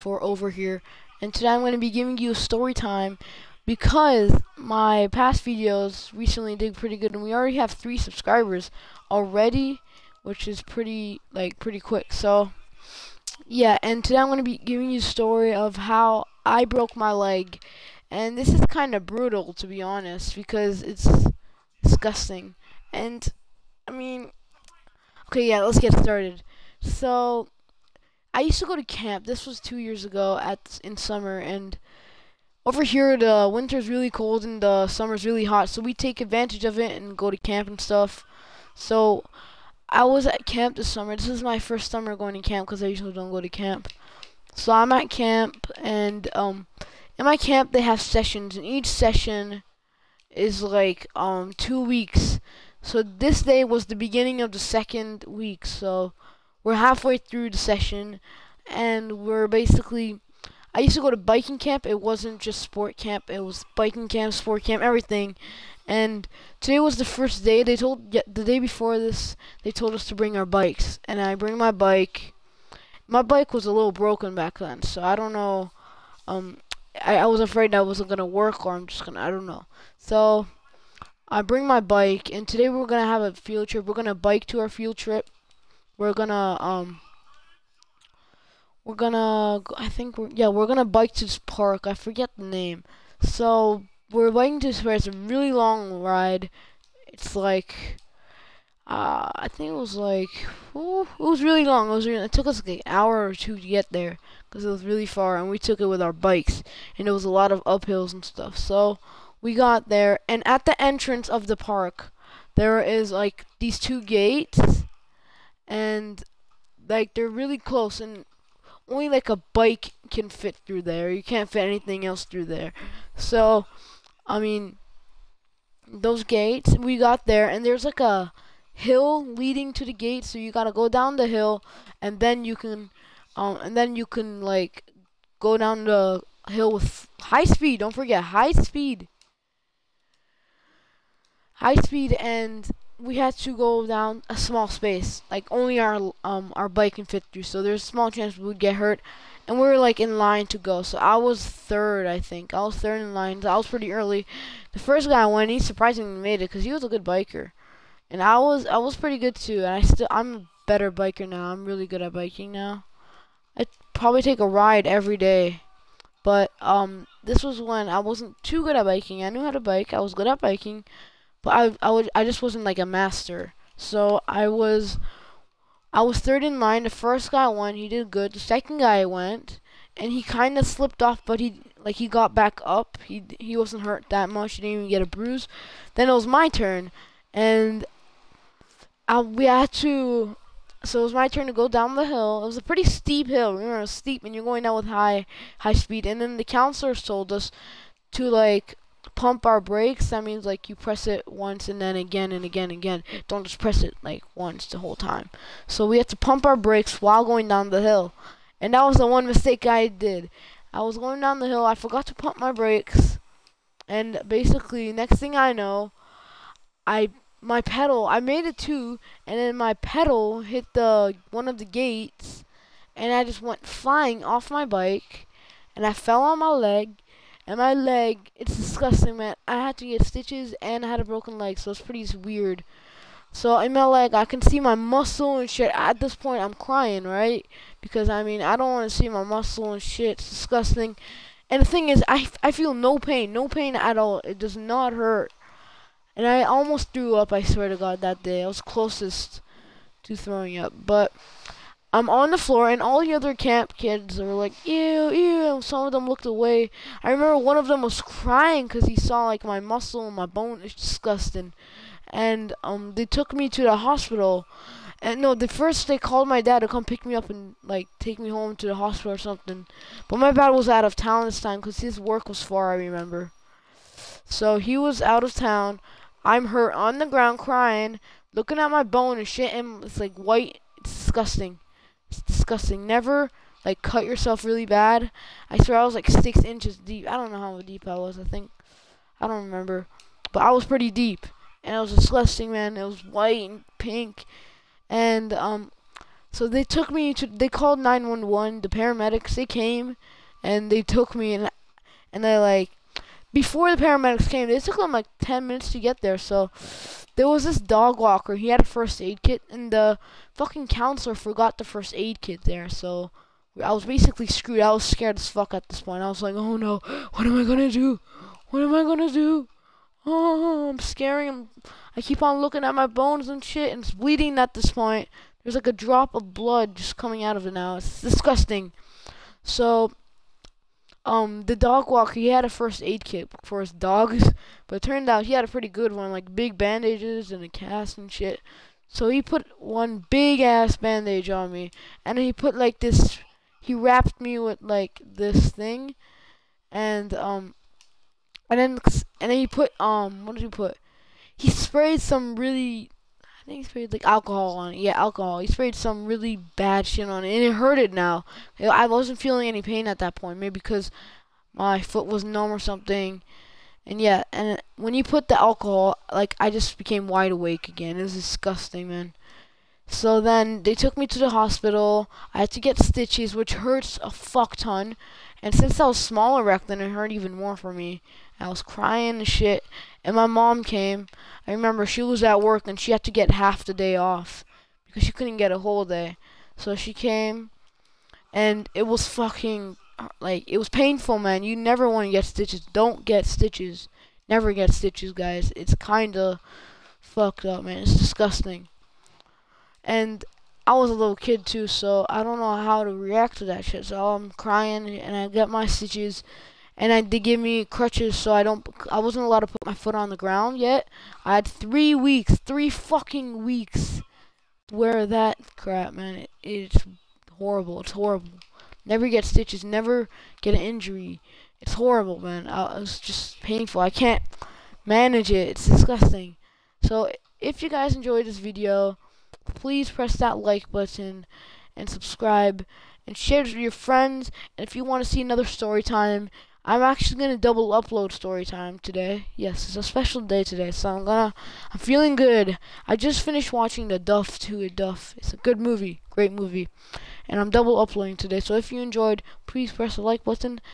for over here, and today I'm going to be giving you a story time because my past videos recently did pretty good, and we already have 3 subscribers already, which is pretty quick. So yeah, and today I'm going to be giving you a story of how I broke my leg, and this is kind of brutal to be honest because it's disgusting. And I mean, okay, yeah, let's get started. So I used to go to camp. This was 2 years ago in summer, and over here the winter's really cold and the summer's really hot. So we take advantage of it and go to camp and stuff. So I was at camp this summer. This is my first summer going to camp because I usually don't go to camp. So I'm at camp, and in my camp they have sessions, and each session is like 2 weeks. So this day was the beginning of the second week. So we're halfway through the session, and we're basically. I used to go to biking camp. It wasn't just sport camp. It was biking camp, sport camp, everything. And today was the first day. The day before this, they told us to bring our bikes, and I bring my bike. My bike was a little broken back then, so I don't know. Um, I was afraid that wasn't gonna work, or I don't know. So I bring my bike, and today we're gonna have a field trip. We're gonna bike to our field trip. We're gonna I think we're gonna bike to this park. I forget the name. So we're biking to this park. It's a really long ride. It's like I think it was like it was really long. It took us like an hour or two to get there because it was really far, and we took it with our bikes, and there was a lot of uphills and stuff. So we got there, and at the entrance of the park, there is like these 2 gates, and like they're really close, and only like a bike can fit through there. You can't fit anything else through there. So, I mean, those gates, we got there, and there's like a hill leading to the gate, so you gotta go down the hill, and then you can like go down the hill with high speed. Don't forget high speed, and we had to go down a small space, like only our bike can fit through. So there's a small chance we would get hurt, and we were like in line to go. So I was third, I think. I was third in line. So I was pretty early. The first guy went. He surprisingly made it because he was a good biker, and I was pretty good too. And I'm a better biker now. I'm really good at biking now. I probably take a ride every day. But this was when I wasn't too good at biking. I knew how to bike. I was good at biking, but I just wasn't like a master. So I was third in line. The first guy went. He did good. The second guy went, and he kind of slipped off, but he got back up. He wasn't hurt that much. He didn't even get a bruise. Then it was my turn, and we had to. So it was my turn to go down the hill. It was a pretty steep hill. Remember, it was steep, and you're going down with high speed. And then the counselors told us to like pump our brakes. That means like you press it once and then again and again and again. Don't just press it like once the whole time. So we had to pump our brakes while going down the hill. And that was the one mistake I did. I was going down the hill. I forgot to pump my brakes. And basically, next thing I know, I made it too, and then my pedal hit the one of the gates, and I just went flying off my bike, and I fell on my leg, and my leg, it's disgusting, man. I had to get stitches, and I had a broken leg, so it's pretty weird. So in my leg, I can see my muscle and shit. At this point, I'm crying, right? Because I mean, I don't want to see my muscle and shit. It's disgusting. And the thing is, I feel no pain at all. It does not hurt. And I almost threw up, I swear to God, that day. I was closest to throwing up. But I'm on the floor, and all the other camp kids were like, ew, ew. Some of them looked away. I remember one of them was crying because he saw like my muscle and my bone. It's disgusting. And they took me to the hospital. And no, first they called my dad to come pick me up and like take me home to the hospital or something. But my dad was out of town this time because his work was far, I remember. So he was out of town. I'm hurt on the ground crying, looking at my bone and shit, and it's like white. It's disgusting. It's disgusting. Never like cut yourself really bad. I swear I was like 6 inches deep. I don't know how deep I was. I don't remember, but I was pretty deep, and it was disgusting, man. It was white and pink, and So they took me to, they called 911, the paramedics, they came, and they took me, and they like, before the paramedics came, it took them like 10 minutes to get there, so there was this dog walker, he had a first aid kit, and the fucking counselor forgot the first aid kit there, so I was basically screwed. I was scared as fuck at this point. I was like, oh no, what am I gonna do? What am I gonna do? Oh, I'm scaring him. I keep on looking at my bones and shit, and it's bleeding at this point. There's like a drop of blood just coming out of it now. It's disgusting. So, the dog walker, he had a first aid kit for his dogs, but it turned out he had a pretty good one, like big bandages and a cast and shit. So he put one big ass bandage on me, and then he put like this, he wrapped me with like this thing, and then he put what did he put? He sprayed some really, I think he sprayed like alcohol on it. Yeah, alcohol. He sprayed some really bad shit on it, and it hurted now. I wasn't feeling any pain at that point, maybe because my foot was numb or something. And yeah, and when he put the alcohol, like, I just became wide awake again. It was disgusting, man. So then they took me to the hospital. I had to get stitches, which hurts a fuck ton. And since I was smaller back then, it hurt even more for me. I was crying and shit. And my mom came. I remember she was at work and she had to get half the day off because she couldn't get a whole day. So she came, and it was fucking, like, it was painful, man. You never want to get stitches. Don't get stitches. Never get stitches, guys. It's kinda fucked up, man. It's disgusting. And I was a little kid too, so I don't know how to react to that shit. So I'm crying, and I get my stitches, and they give me crutches, so I wasn't allowed to put my foot on the ground yet. I had 3 weeks, 3 fucking weeks to wear that crap, man. It's horrible. It's horrible. Never get stitches. Never get an injury. It's horrible, man. It's just painful. I can't manage it. It's disgusting. So if you guys enjoyed this video, please press that like button and subscribe and share it with your friends. And if you want to see another story time, I'm actually going to double upload story time today. Yes, it's a special day today, so I'm feeling good. I just finished watching the Duff 2 Duff. It's a good movie, great movie. And I'm double uploading today, so if you enjoyed, please press the like button